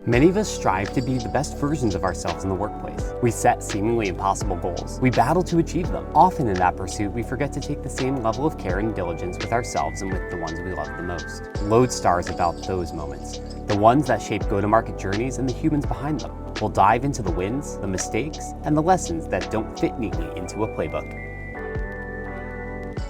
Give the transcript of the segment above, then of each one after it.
Many of us strive to be the best versions of ourselves in the workplace. We set seemingly impossible goals. We battle to achieve them. Often in that pursuit, we forget to take the same level of care and diligence with ourselves and with the ones we love the most. LodeStar is about those moments, the ones that shape go-to-market journeys and the humans behind them. We'll dive into the wins, the mistakes, and the lessons that don't fit neatly into a playbook.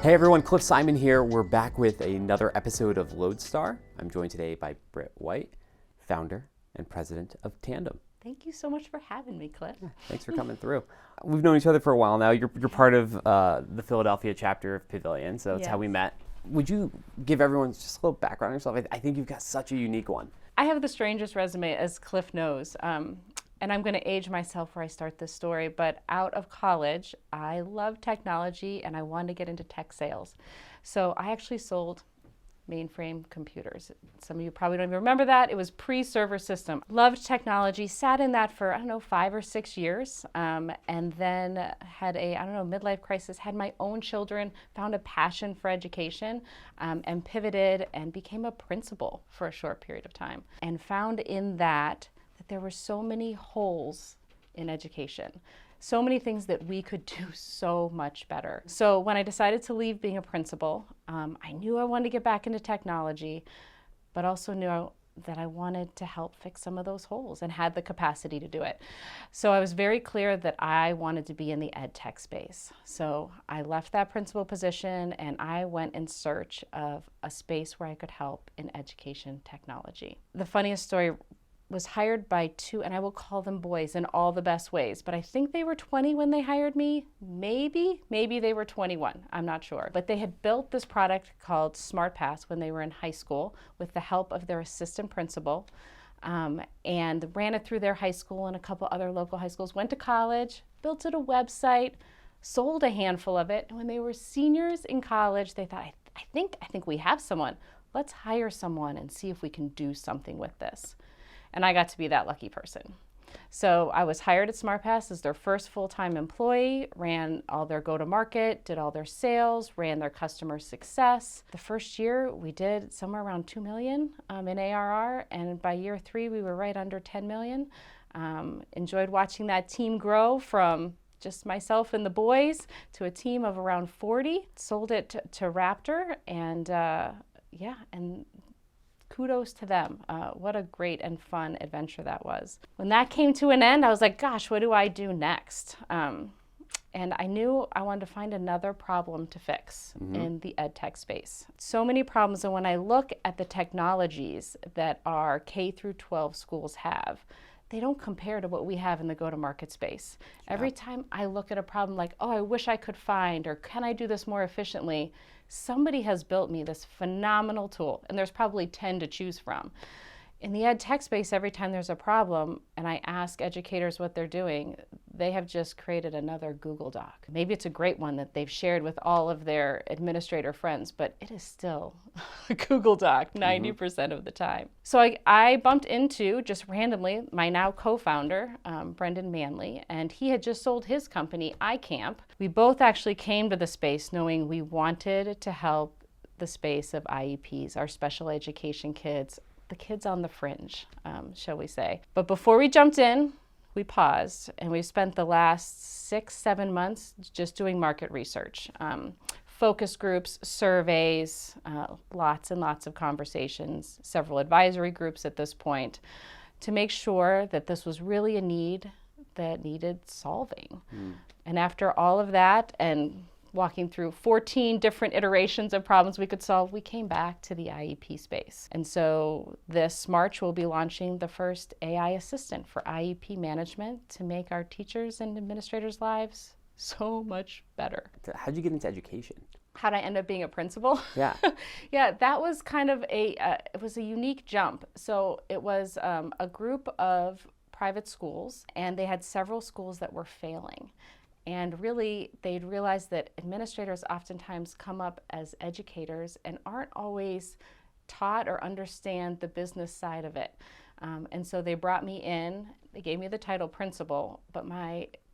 Hey everyone, Cliff Simon here. We're back with another episode of LodeStar. I'm joined today by Britt White, founder and president of Tandem. Thank you so much for having me, Cliff. Yeah, thanks for coming through. We've known each other for a while now. You're part of the Philadelphia chapter of Pavilion, so that's how we met. Would you give everyone just a little background on yourself? I think you've got such a unique one. I have the strangest resume, as Cliff knows, and I'm going to age myself where I start this story, but out of college, I loved technology and I wanted to get into tech sales. So I actually sold mainframe computers. Some of you probably don't even remember that. It was pre-server system. Loved technology, sat in that for, 5 or 6 years, and then had a, midlife crisis, had my own children, found a passion for education, and pivoted and became a principal for a short period of time. And found in that there were so many holes in education. So many things that we could do so much better. So when I decided to leave being a principal, I knew I wanted to get back into technology, but also knew that I wanted to help fix some of those holes and had the capacity to do it. So I was very clear that I wanted to be in the ed tech space. So I left that principal position and I went in search of a space where I could help in education technology. The funniest story was hired by two, and I will call them boys in all the best ways, but I think they were 20 when they hired me. Maybe they were 21, I'm not sure. But they had built this product called Smartpass when they were in high school with the help of their assistant principal, and ran it through their high school and a couple other local high schools, went to college, built it a website, sold a handful of it, and when they were seniors in college, they thought, I think we have someone. Let's hire someone and see if we can do something with this. And I got to be that lucky person. So I was hired at Smartpass as their first full-time employee, ran all their go-to-market, did all their sales, ran their customer success. The first year we did somewhere around 2 million in ARR, and by year 3 we were right under 10 million. Enjoyed watching that team grow from just myself and the boys to a team of around 40. Sold it to Raptor, and and kudos to them. What a great and fun adventure that was. When that came to an end, I was like, gosh, what do I do next? And I knew I wanted to find another problem to fix in the ed tech space. So many problems, and when I look at the technologies that our K through 12 schools have, they don't compare to what we have in the go-to-market space. Every time I look at a problem like, oh, I wish I could find, or can I do this more efficiently? Somebody has built me this phenomenal tool, and there's probably 10 to choose from. In the ed tech space, every time there's a problem and I ask educators what they're doing, they have just created another Google Doc. Maybe it's a great one that they've shared with all of their administrator friends, but it is still a Google Doc 90% of the time. So I bumped into, just randomly, my now co-founder, Brendan Manley, and he had just sold his company, iCamp. We both actually came to the space knowing we wanted to help the space of IEPs, our special education kids, the kids on the fringe, shall we say. But before we jumped in, we paused, and we spent the last 6-7 months just doing market research, focus groups, surveys, lots and lots of conversations, several advisory groups at this point, to make sure that this was really a need that needed solving. And after all of that, and walking through 14 different iterations of problems we could solve, we came back to the IEP space. And so this March, we'll be launching the first AI assistant for IEP management to make our teachers and administrators' lives so much better. How'd you get into education? How'd I end up being a principal? Yeah. Yeah, that was kind of it was a unique jump. So it was a group of private schools, and they had several schools that were failing. And really, they'd realized that administrators oftentimes come up as educators and aren't always taught or understand the business side of it. And so they brought me in, they gave me the title principal, but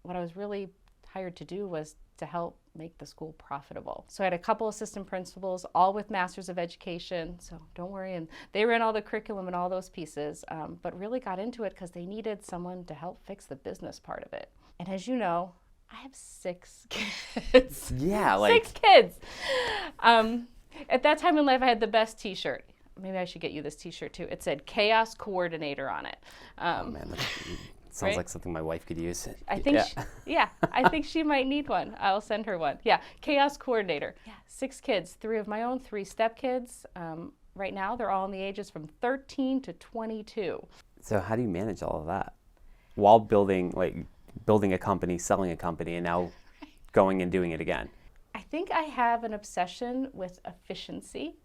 what I was really hired to do was to help make the school profitable. So I had a couple assistant principals, all with Masters of Education, so don't worry, and they ran all the curriculum and all those pieces, but really got into it because they needed someone to help fix the business part of it. And as you know, I have 6 kids. Yeah, 6 kids. At that time in life, I had the best t-shirt. Maybe I should get you this t-shirt too. It said Chaos Coordinator on it. Oh man, that sounds right? like something my wife could use. I think, I think she might need one. I'll send her one. Yeah, Chaos Coordinator. Yeah, 6 kids, 3 of my own, 3 stepkids. Right now, they're all in the ages from 13 to 22. So how do you manage all of that while building a company, selling a company, and now going and doing it again? I think I have an obsession with efficiency.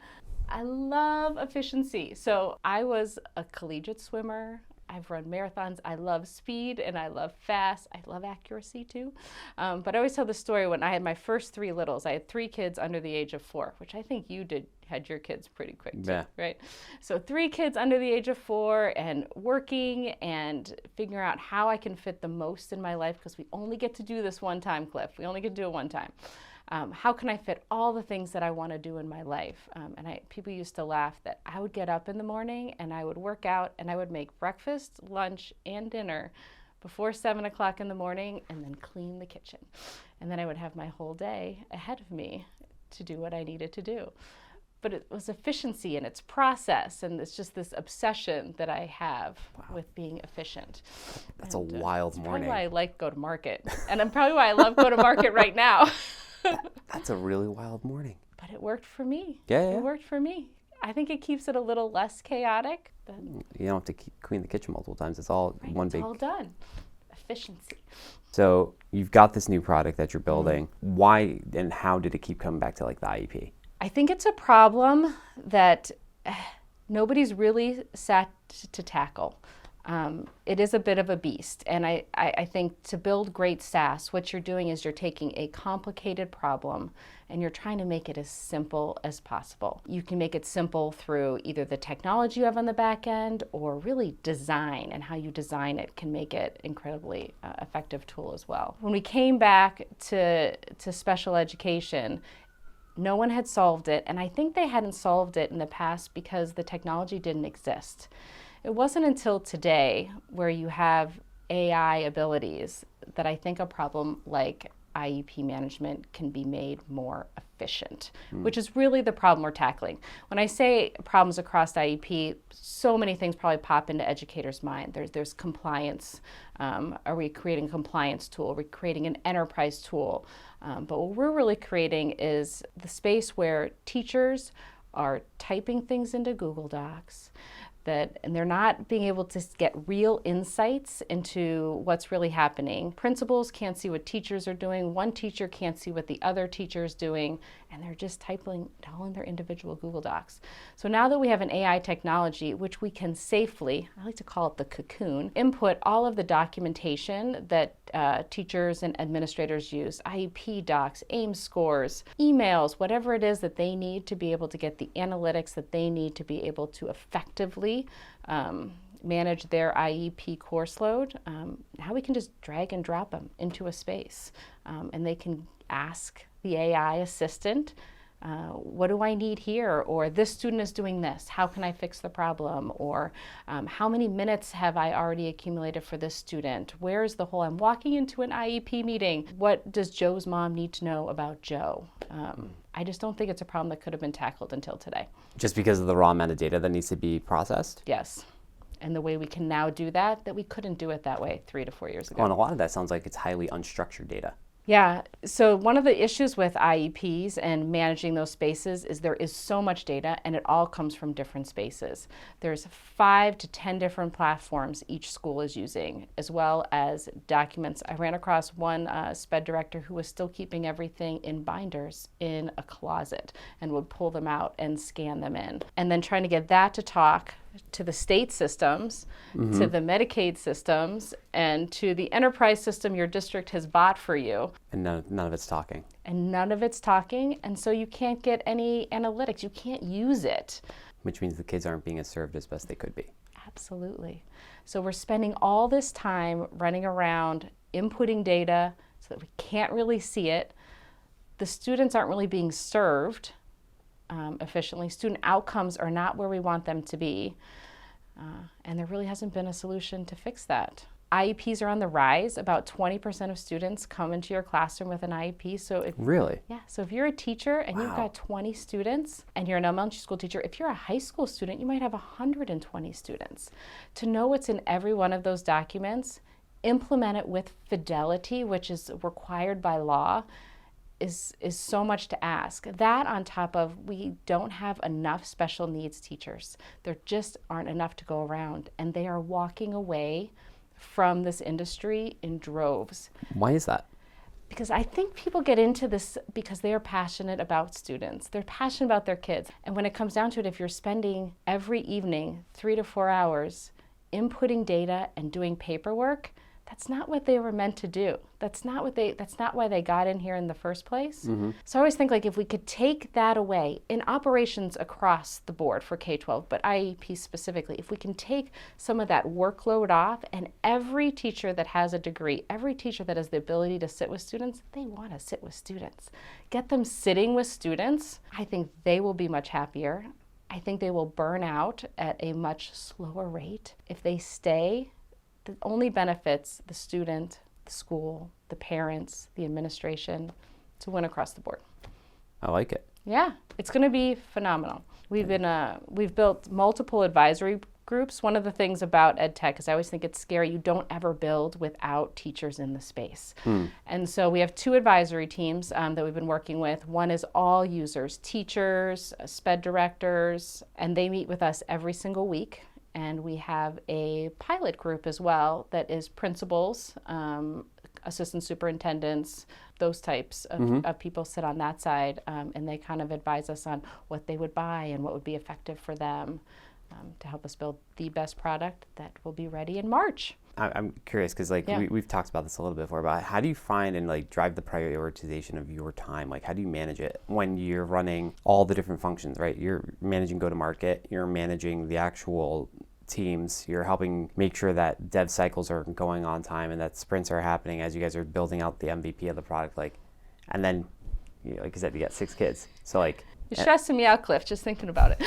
I love efficiency. So I was a collegiate swimmer. I've run marathons. I love speed and I love fast. I love accuracy too. But I always tell the story when I had my first 3 littles. I had 3 kids under the age of 4, which I think you had your kids pretty quick too, yeah. Right? So 3 kids under the age of 4 and working and figuring out how I can fit the most in my life, because we only get to do this one time, Cliff. We only get to do it one time. How can I fit all the things that I want to do in my life? People used to laugh that I would get up in the morning and I would work out and I would make breakfast, lunch, and dinner before 7 o'clock in the morning and then clean the kitchen. And then I would have my whole day ahead of me to do what I needed to do. But it was efficiency and its process, and it's just this obsession that I have with being efficient. That's a wild morning. Probably why I like go to market, and I'm probably why I love go to market right now. That's a really wild morning. But it worked for me. Yeah. It worked for me. I think it keeps it a little less chaotic. You don't have to clean the kitchen multiple times. It's all one big. It's all done. Efficiency. So you've got this new product that you're building. Why and how did it keep coming back to the IEP? I think it's a problem that nobody's really sat to tackle. It is a bit of a beast, and I think to build great SaaS, what you're doing is you're taking a complicated problem and you're trying to make it as simple as possible. You can make it simple through either the technology you have on the back end or really design, and how you design it can make it incredibly effective tool as well. When we came back to special education, no one had solved it, and I think they hadn't solved it in the past because the technology didn't exist. It wasn't until today, where you have AI abilities, that I think a problem like IEP management can be made more efficient, which is really the problem we're tackling. When I say problems across IEP, so many things probably pop into educators' mind. There's compliance. Are we creating a compliance tool? Are we creating an enterprise tool? But what we're really creating is the space where teachers are typing things into Google Docs, and they're not being able to get real insights into what's really happening. Principals can't see what teachers are doing. One teacher can't see what the other teacher is doing, and they're just typing it all in their individual Google Docs. So now that we have an AI technology, which we can safely, I like to call it the cocoon, input all of the documentation that teachers and administrators use, IEP docs, AIM scores, emails, whatever it is that they need to be able to get the analytics that they need to be able to effectively manage their IEP course load. Now we can just drag and drop them into a space, and they can ask the AI assistant, what do I need here? Or this student is doing this, how can I fix the problem? Or how many minutes have I already accumulated for this student? Where's the hole? I'm walking into an IEP meeting. What does Joe's mom need to know about Joe? I just don't think it's a problem that could have been tackled until today. Just because of the raw amount of data that needs to be processed? Yes. And the way we can now do that we couldn't do it that way 3 to 4 years ago. Well, and a lot of that sounds like it's highly unstructured data. Yeah, so one of the issues with IEPs and managing those spaces is there is so much data, and it all comes from different spaces. There's 5 to 10 different platforms each school is using, as well as documents. I ran across one SPED director who was still keeping everything in binders in a closet and would pull them out and scan them in. And then trying to get that to talk to the state systems, to the Medicaid systems, and to the enterprise system your district has bought for you. And none of it's talking. And none of it's talking, and so you can't get any analytics. You can't use it. Which means the kids aren't being served as best they could be. Absolutely. So we're spending all this time running around, inputting data, so that we can't really see it. The students aren't really being served efficiently. Student outcomes are not where we want them to be. And there really hasn't been a solution to fix that. IEPs are on the rise. About 20% of students come into your classroom with an IEP. Really? Yeah. So if you're a teacher and you've Wow. got 20 students and you're an elementary school teacher, if you're a high school student, you might have 120 students. To know what's in every one of those documents, implement it with fidelity, which is required by law, is so much to ask. That on top of we don't have enough special needs teachers. There just aren't enough to go around, and they are walking away from this industry in droves. Why is that? Because I think people get into this because they are passionate about students. They're passionate about their kids. And when it comes down to it, if you're spending every evening 3 to 4 hours inputting data and doing paperwork, that's not what they were meant to do. That's not why they got in here in the first place. So I always think like if we could take that away in operations across the board for K-12, but IEP specifically, if we can take some of that workload off, and every teacher that has a degree, every teacher that has the ability to sit with students, they want to sit with students. Get them sitting with students. I think they will be much happier. I think they will burn out at a much slower rate. If they stay, it only benefits the student, the school, the parents, the administration, to win across the board. I like it. Yeah, it's going to be phenomenal. We've built multiple advisory groups. One of the things about ed tech is I always think it's scary. You don't ever build without teachers in the space. And so we have 2 advisory teams that we've been working with. One is all users, teachers, SPED directors, and they meet with us every single week. And we have a pilot group as well that is principals, assistant superintendents, those types of people sit on that side, and they kind of advise us on what they would buy and what would be effective for them to help us build the best product that will be ready in March. I'm curious because we've talked about this a little bit before, but how do you find and drive the prioritization of your time? How do you manage it when you're running all the different functions, right? You're managing go-to-market, you're managing the actual teams, you're helping make sure that dev cycles are going on time and that sprints are happening as you guys are building out the MVP of the product. And then, like I said, you got 6 kids. So You're stressing me out, Cliff, just thinking about it.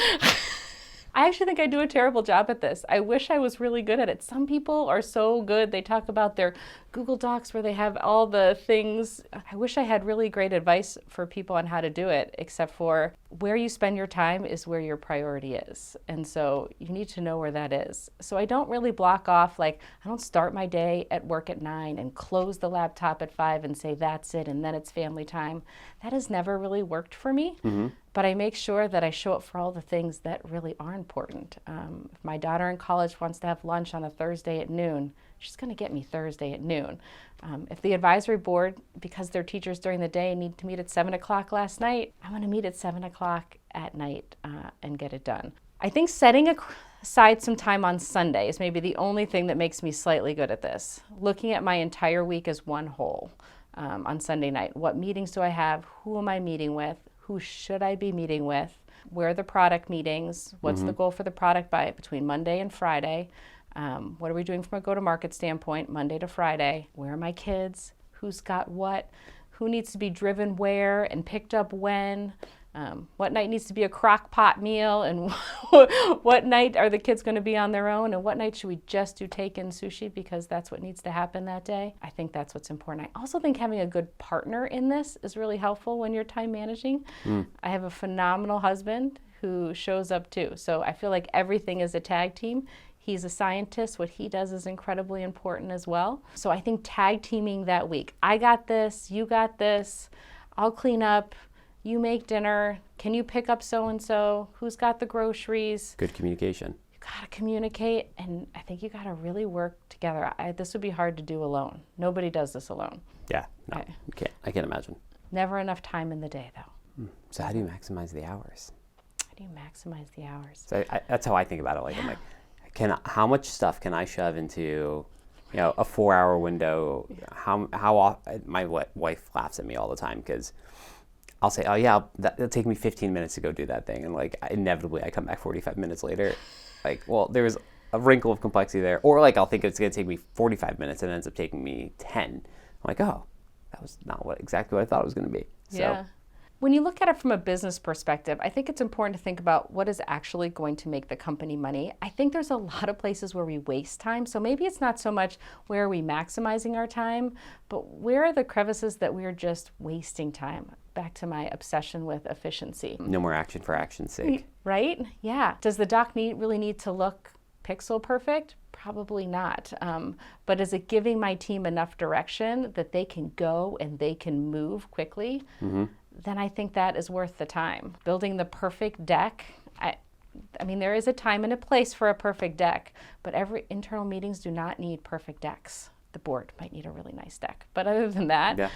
I actually think I do a terrible job at this. I wish I was really good at it. Some people are so good. They talk about their Google Docs where they have all the things. I wish I had really great advice for people on how to do it, except for where you spend your time is where your priority is. And so you need to know where that is. So I don't really block off, I don't start my day at work at 9 and close the laptop at 5 and say that's it and then it's family time. That has never really worked for me. But I make sure that I show up for all the things that really are important. If my daughter in college wants to have lunch on a Thursday at noon, she's going to get me Thursday at noon. If the advisory board, because they're teachers during the day, need to meet at 7 o'clock last night, I'm going to meet at 7 o'clock at night and get it done. I think setting aside some time on Sunday is maybe the only thing that makes me slightly good at this. Looking at my entire week as one whole on Sunday night. What meetings do I have? Who am I meeting with? Who should I be meeting with? Where are the product meetings? What's the goal for the product between Monday and Friday? What are we doing from a go-to-market standpoint, Monday to Friday? Where are my kids? Who's got what? Who needs to be driven where and picked up when? What night needs to be a crock pot meal? And what night are the kids going to be on their own? And what night should we just do take-in sushi because that's what needs to happen that day? I think that's what's important. I also think having a good partner in this is really helpful when you're time managing. I have a phenomenal husband who shows up too. So I feel like everything is a tag team. He's a scientist. What he does is incredibly important as well. So I think tag teaming that week. I got this, you got this, I'll clean up, you make dinner, can you pick up so-and-so, who's got the groceries? Good communication. You gotta communicate, and I think you gotta really work together. This would be hard to do alone. Nobody does this alone. Yeah, no, you can't. I can't imagine. Never enough time in the day though. So how do you maximize the hours? How do you maximize the hours? So that's how I think about it. I'm like, how much stuff can I shove into, a 4-hour window? How often, my wife laughs at me all the time because I'll say, oh yeah, it'll take me 15 minutes to go do that thing. And inevitably I come back 45 minutes later. There's a wrinkle of complexity there. Or I'll think it's going to take me 45 minutes and it ends up taking me 10. I'm like, oh, that was not exactly what I thought it was going to be. So. Yeah. When you look at it from a business perspective, I think it's important to think about what is actually going to make the company money. I think there's a lot of places where we waste time. So maybe it's not so much where are we maximizing our time, but where are the crevices that we're just wasting time? Back to my obsession with efficiency. No more action for action's sake. Right? Yeah. Does the doc really need to look pixel perfect? Probably not. But is it giving my team enough direction that they can go and they can move quickly? Then I think that is worth the time. Building the perfect deck, I mean, there is a time and a place for a perfect deck, but every internal meetings do not need perfect decks. The board might need a really nice deck. But other than that, Yeah.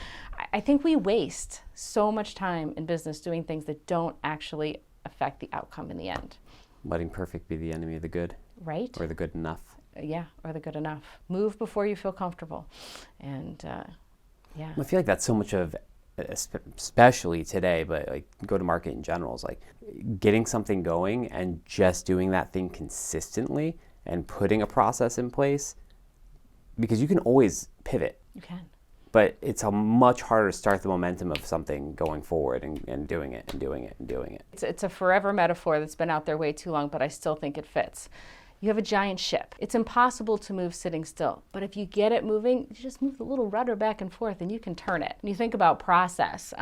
I think we waste so much time in business doing things that don't actually affect the outcome in the end. Letting perfect be the enemy of the good. Right? Or the good enough. Yeah, or the good enough. Move before you feel comfortable. And yeah. I feel like that's so much of, especially today, but like go to market in general, is like getting something going and just doing that thing consistently and putting a process in place, because you can always pivot. You can. But it's a much harder to start the momentum of something going forward and doing it and doing it and doing it. It's a forever metaphor that's been out there way too long, but I still think it fits. You have a giant ship. It's impossible to move sitting still. But if you get it moving, you just move the little rudder back and forth and you can turn it. And you think about process,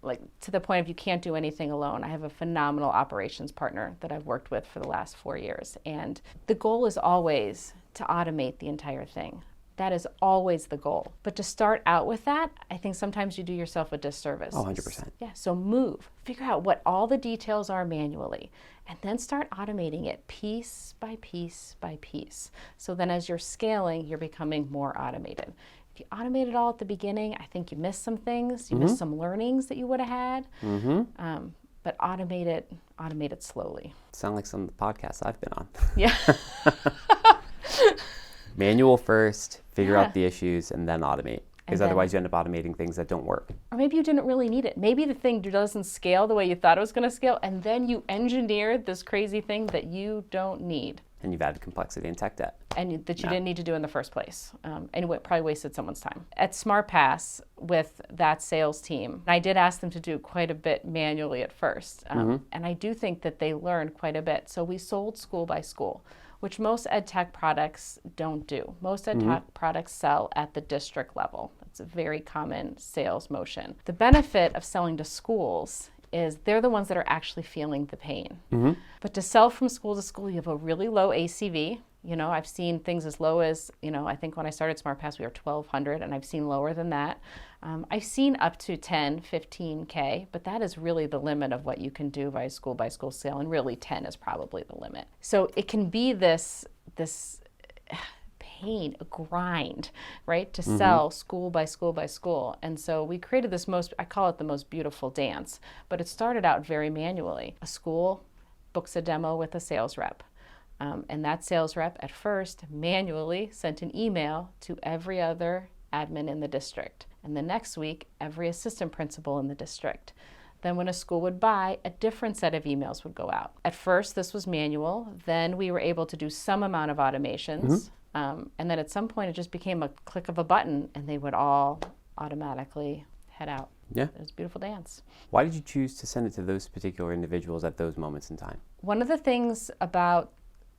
like to the point of you can't do anything alone. I have a phenomenal operations partner that I've worked with for the last 4 years. And the goal is always to automate the entire thing. That is always the goal. But to start out with that, I think sometimes you do yourself a disservice. Oh, 100%. Yeah, so move. Figure out what all the details are manually, and then start automating it piece by piece by piece. So then as you're scaling, you're becoming more automated. If you automate it all at the beginning, I think you miss some things. You miss some learnings that you would have had. But automate it slowly. Sound like some of the podcasts I've been on. Yeah. Manual first, figure out the issues, and then automate. Because otherwise you end up automating things that don't work. Or maybe you didn't really need it. Maybe the thing doesn't scale the way you thought it was going to scale, and then you engineered this crazy thing that you don't need. And you've added complexity and tech debt. And that you didn't need to do in the first place. And it probably wasted someone's time. At Smartpass, with that sales team, I did ask them to do quite a bit manually at first. And I do think that they learned quite a bit. So we sold school by school, which most ed tech products don't do. Most ed tech products sell at the district level. It's a very common sales motion. The benefit of selling to schools is they're the ones that are actually feeling the pain. But to sell from school to school, you have a really low ACV. You know, I've seen things as low as, I think when I started Smartpass, we were 1,200, and I've seen lower than that. I've seen up to 10, 15K, but that is really the limit of what you can do by school sale, and really 10 is probably the limit. So it can be this pain, a grind, right, to sell school by school by school. And so we created this I call it the most beautiful dance, but it started out very manually. A school books a demo with a sales rep. And that sales rep at first manually sent an email to every other admin in the district. And the next week, every assistant principal in the district. Then when a school would buy, a different set of emails would go out. At first, this was manual. Then we were able to do some amount of automations. And then at some point, it just became a click of a button, and they would all automatically head out. Yeah. It was a beautiful dance. Why did you choose to send it to those particular individuals at those moments in time? One of the things about,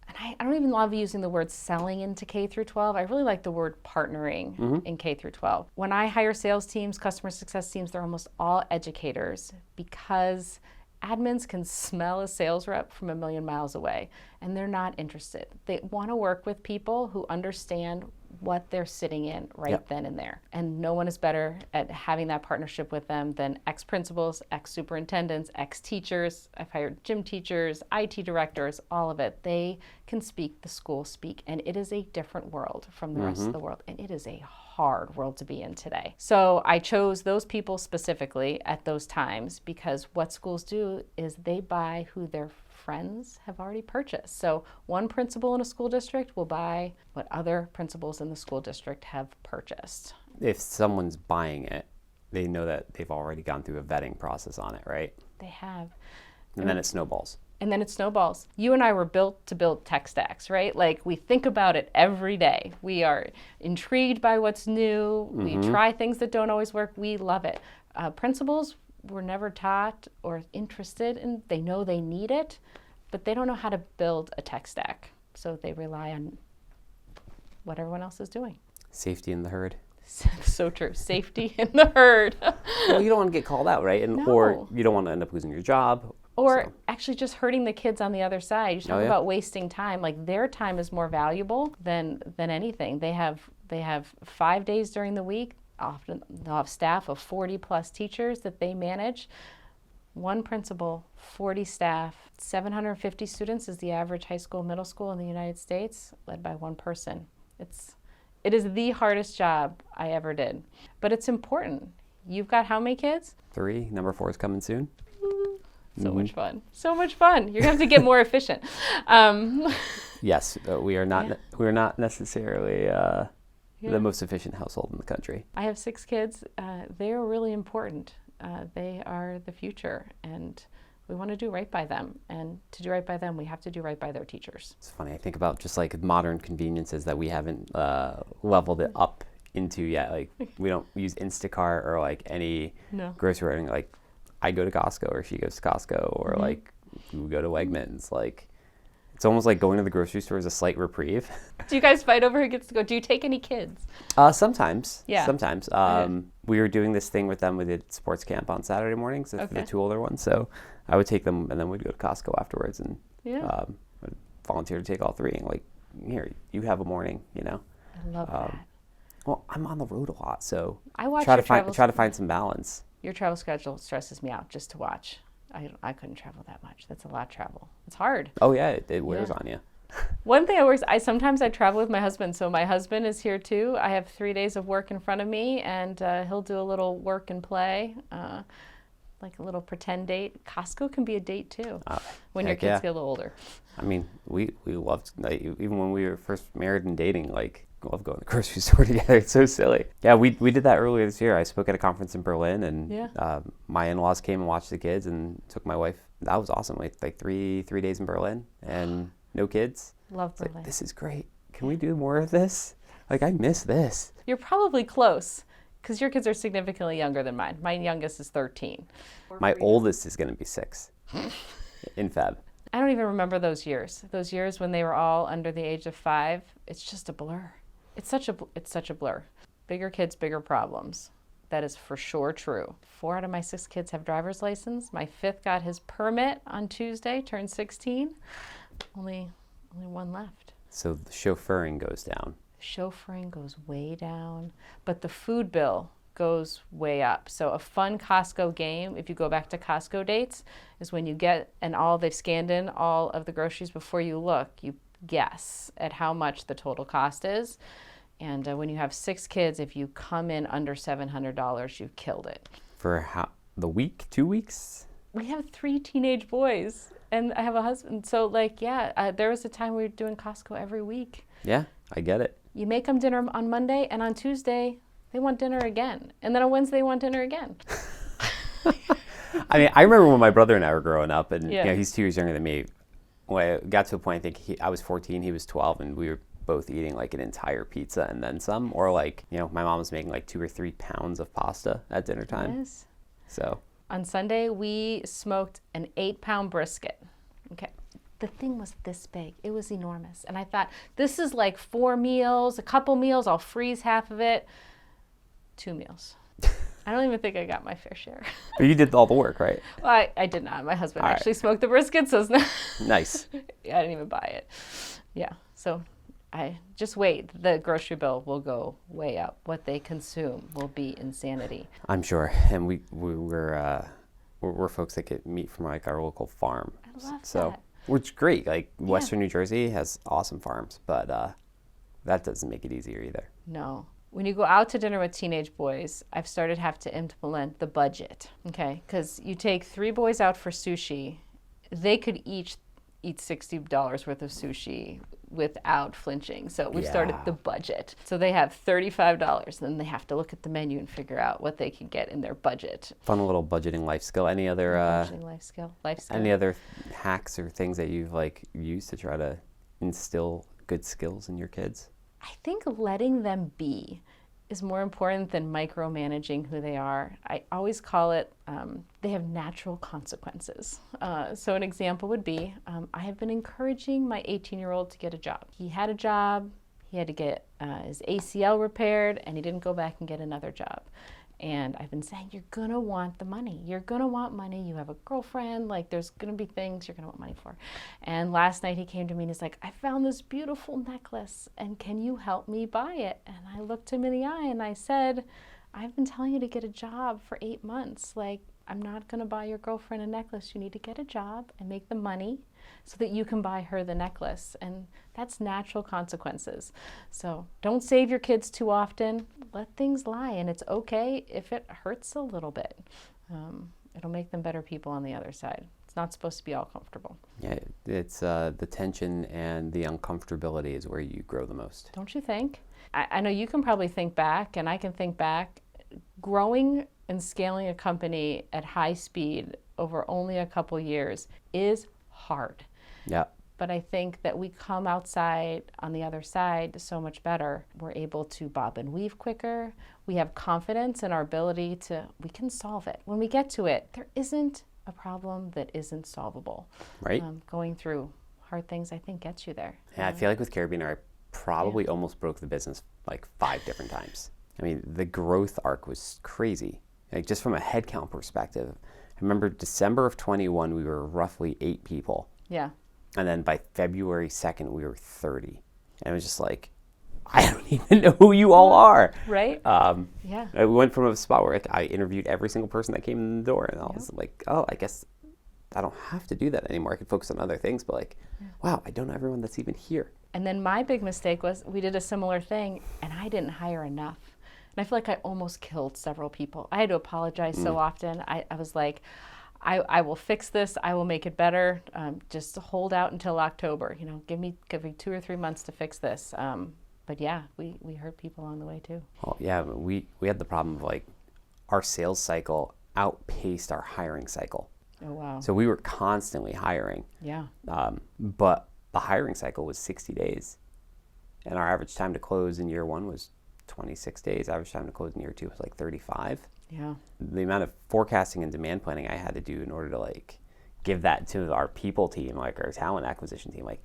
and I don't even love using the word selling into K through 12. I really like the word partnering in K through 12. When I hire sales teams, customer success teams, they're almost all educators, because admins can smell a sales rep from a million miles away, and they're not interested. They want to work with people who understand what they're sitting in right then and there. And no one is better at having that partnership with them than ex-principals, ex-superintendents, ex-teachers. I've hired gym teachers, IT directors, all of it. They can speak the school speak, and it is a different world from the rest of the world, and it is a hard world to be in today. So I chose those people specifically at those times, because what schools do is they buy who their friends have already purchased. So one principal in a school district will buy what other principals in the school district have purchased. If someone's buying it, they know that they've already gone through a vetting process on it, right? They have. And then it snowballs. And then it snowballs. You and I were built to build tech stacks, right? Like we think about it every day. We are intrigued by what's new. We try things that don't always work. We love it. Principals were never taught or interested in, they know they need it, but they don't know how to build a tech stack. So they rely on what everyone else is doing. Safety in the herd. So true. Safety in the herd. Well, you don't want to get called out, right? No. Or you don't want to end up losing your job. Or actually just hurting the kids on the other side. You talk about wasting time. Like their time is more valuable than anything. They have 5 days during the week. Often they'll have staff of 40 plus teachers that they manage. One principal, 40 staff, 750 students is the average high school, middle school in the United States, led by one person. It is the hardest job I ever did, but it's important. You've got how many kids? 3. Number 4 is coming soon. So much fun. So much fun. You're going to have to get more efficient. Yes, we are not necessarily the most efficient household in the country. I have 6 kids. They are really important. They are the future, and we want to do right by them. And to do right by them, we have to do right by their teachers. It's funny. I think about just like modern conveniences that we haven't leveled it up into yet. Like we don't use Instacart or like any grocery ordering. Like I go to Costco or she goes to Costco or like we go to Wegmans. Like it's almost like going to the grocery store is a slight reprieve. Do you guys fight over who gets to go? Do you take any kids? Sometimes. Yeah. Sometimes. We were doing this thing with them. We did sports camp on Saturday mornings for the 2 older ones. So I would take them and then we'd go to Costco afterwards and I'd volunteer to take all 3. And like, here, you have a morning, you know. I love that. Well, I'm on the road a lot, so I watch try to find some balance. Your travel schedule stresses me out just to watch. I couldn't travel that much. That's a lot of travel. It's hard. Oh yeah, it wears on you. One thing sometimes I travel with my husband. So my husband is here too. I have 3 days of work in front of me, and he'll do a little work and play, like a little pretend date. Costco can be a date too, when your kids get a little older. I mean, we loved, like, even when we were first married and dating, like, love going to the grocery store together. It's so silly. Yeah, we did that earlier this year. I spoke at a conference in Berlin, and my in-laws came and watched the kids and took my wife. That was awesome. Like 3 days in Berlin and no kids. Love Berlin. Like, this is great. Can we do more of this? Like, I miss this. You're probably close because your kids are significantly younger than mine. My youngest is 13. My oldest is going to be 6 in Feb. I don't even remember those years. Those years when they were all under the age of 5. It's just a blur. It's such a blur. Bigger kids, bigger problems. That is for sure true. 4 out of my 6 kids have driver's license. My 5th got his permit on Tuesday, turned 16. Only 1 left. So the chauffeuring goes down. Chauffeuring goes way down, but the food bill goes way up. So a fun Costco game, if you go back to Costco dates, is when you get they've scanned in all of the groceries before you look. You guess at how much the total cost is. And when you have 6 kids, if you come in under $700, you've killed it. For the week, 2 weeks? We have 3 teenage boys, and I have a husband. So there was a time we were doing Costco every week. Yeah, I get it. You make them dinner on Monday, and on Tuesday, they want dinner again. And then on Wednesday, they want dinner again. I mean, I remember when my brother and I were growing up, and he's 2 years younger than me. When I got to a point, I think I was 14, he was 12, and we were both eating like an entire pizza and then some. Or like, my mom was making like 2 or 3 pounds of pasta at dinner time. Yes. So on Sunday, we smoked an 8-pound brisket. Okay. The thing was this big. It was enormous. And I thought, this is like 4 meals, a couple meals, I'll freeze half of it. 2 meals. I don't even think I got my fair share. But you did all the work, right? Well, I did not. My husband actually smoked the brisket, so it's not. Nice. I didn't even buy it. Yeah. So I just wait. The grocery bill will go way up. What they consume will be insanity. I'm sure. And we're folks that get meat from like our local farm. I love that. Which is great. Like Western New Jersey has awesome farms, but that doesn't make it easier either. No. When you go out to dinner with teenage boys, I've started to have to implement the budget, okay? Because you take 3 boys out for sushi, they could each eat $60 worth of sushi without flinching. So we've started Yeah. the budget. So they have $35, then they have to look at the menu and figure out what they can get in their budget. Fun little budgeting life skill. Any other Budgeting life skill. any other hacks or things that you've like used to try to instill good skills in your kids? I think letting them be is more important than micromanaging who they are. I always call it, they have natural consequences. So an example would be, I have been encouraging my 18-year-old to get a job. He had a job, he had to get his ACL repaired, and he didn't go back and get another job. And I've been saying, you're gonna want the money. You're gonna want money. You have a girlfriend, like there's gonna be things you're gonna want money for. And last night he came to me and he's like, I found this beautiful necklace and can you help me buy it? And I looked him in the eye and I said, I've been telling you to get a job for 8 months. Like, I'm not gonna buy your girlfriend a necklace. You need to get a job and make the money so that you can buy her the necklace. And that's natural consequences. So don't save your kids too often. Let things lie, and it's okay if it hurts a little bit. It'll make them better people on the other side. It's not supposed to be all comfortable. Yeah, it's the tension and the uncomfortability is where you grow the most. Don't you think? I know you can probably think back, and I can think back. Growing and scaling a company at high speed over only a couple years is hard. Yeah. But I think that we come outside on the other side so much better. We're able to bob and weave quicker. We have confidence in our ability we can solve it. When we get to it, there isn't a problem that isn't solvable. Right. Going through hard things, I think, gets you there. Yeah, I feel like with Carabiner, I probably almost broke the business like 5 different times. I mean, the growth arc was crazy. Like just from a headcount perspective, I remember December of 21, we were roughly 8 people. Yeah. And then by February 2nd, we were 30. And it was just like, I don't even know who you all are. Right? Yeah. We went from a spot where I interviewed every single person that came in the door. And I was like, oh, I guess I don't have to do that anymore. I can focus on other things. But like, wow, I don't know everyone that's even here. And then my big mistake was we did a similar thing and I didn't hire enough. And I feel like I almost killed several people. I had to apologize so often. I was like, I will fix this. I will make it better. Just hold out until October. You know, give me 2 or 3 months to fix this. But yeah, we hurt people on the way too. Well, yeah, we had the problem of like our sales cycle outpaced our hiring cycle. Oh, wow. So we were constantly hiring. Yeah. But the hiring cycle was 60 days. And our average time to close in year 1 was 26 days. Average time to close in year 2 was like 35. Yeah. The amount of forecasting and demand planning I had to do in order to like give that to our people team, like our talent acquisition team, like,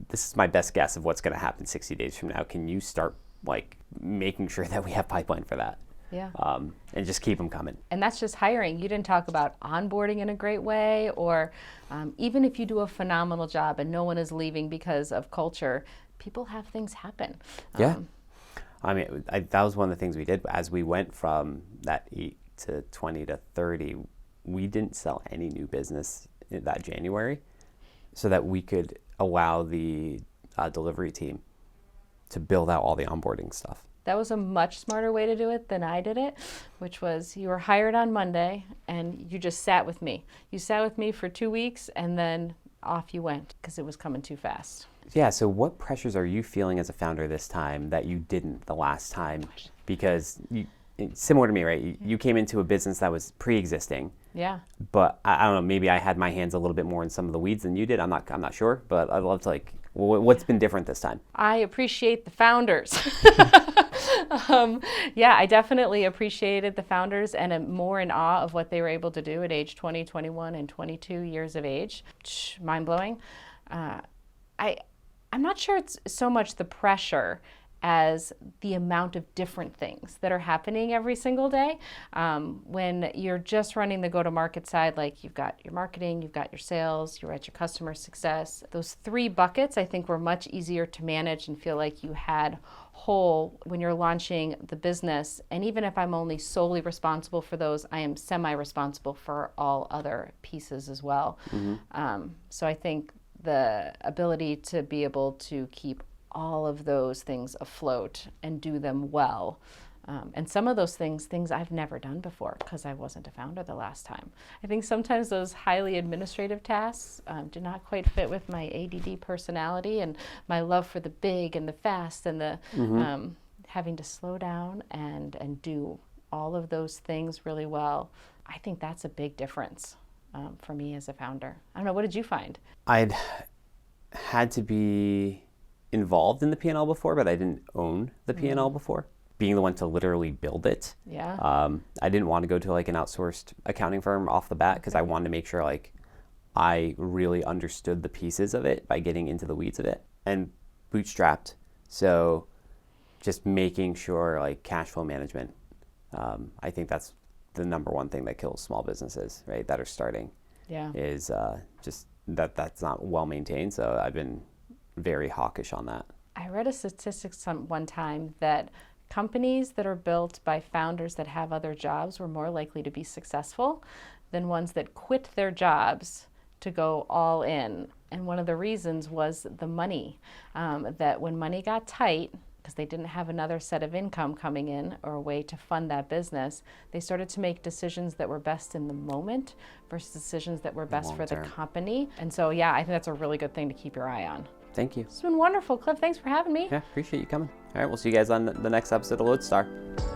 this is my best guess of what's going to happen 60 days from now. Can you start like making sure that we have pipeline for that? Yeah. And just keep them coming. And that's just hiring. You didn't talk about onboarding in a great way, or even if you do a phenomenal job and no one is leaving because of culture, people have things happen. Yeah. I mean, that was one of the things we did. As we went from that 8 to 20 to 30, we didn't sell any new business in that January so that we could allow the delivery team to build out all the onboarding stuff. That was a much smarter way to do it than I did it, which was you were hired on Monday and you just sat with me. You sat with me for 2 weeks and then off you went because it was coming too fast. Yeah, so what pressures are you feeling as a founder this time that you didn't the last time? Because similar to me, right? You came into a business that was pre-existing. Yeah. But I don't know, maybe I had my hands a little bit more in some of the weeds than you did. I'm not sure, but I'd love to like, what's been different this time? I appreciate the founders. Yeah, I definitely appreciated the founders and am more in awe of what they were able to do at age 20, 21, and 22 years of age. Mind-blowing. I'm not sure it's so much the pressure as the amount of different things that are happening every single day. When you're just running the go-to-market side, like you've got your marketing, you've got your sales, you're at your customer success. Those 3 buckets, I think, were much easier to manage and feel like you had whole when you're launching the business. And even if I'm only solely responsible for those, I am semi-responsible for all other pieces as well. Mm-hmm. So I think the ability to be able to keep all of those things afloat and do them well And some of those things I've never done before because I wasn't a founder the last time. I think sometimes those highly administrative tasks do not quite fit with my ADD personality and my love for the big and the fast and the having to slow down and do all of those things really well. I think that's a big difference for me as a founder. I don't know, what did you find? I'd had to be involved in the P&L before, but I didn't own the P&L before. Being the one to literally build it. Yeah. I didn't want to go to like an outsourced accounting firm off the bat because I wanted to make sure like I really understood the pieces of it by getting into the weeds of it, and bootstrapped. So just making sure like cash flow management. I think that's the number one thing that kills small businesses, right? That are starting. Yeah. Is just that's not well maintained. So I've been very hawkish on that. I read a statistic one time that companies that are built by founders that have other jobs were more likely to be successful than ones that quit their jobs to go all in. And one of the reasons was the money, that when money got tight, because they didn't have another set of income coming in or a way to fund that business, they started to make decisions that were best in the moment versus decisions that were best for the company. And so, yeah, I think that's a really good thing to keep your eye on. Thank you. It's been wonderful, Cliff. Thanks for having me. Yeah, appreciate you coming. All right, we'll see you guys on the next episode of LodeStar.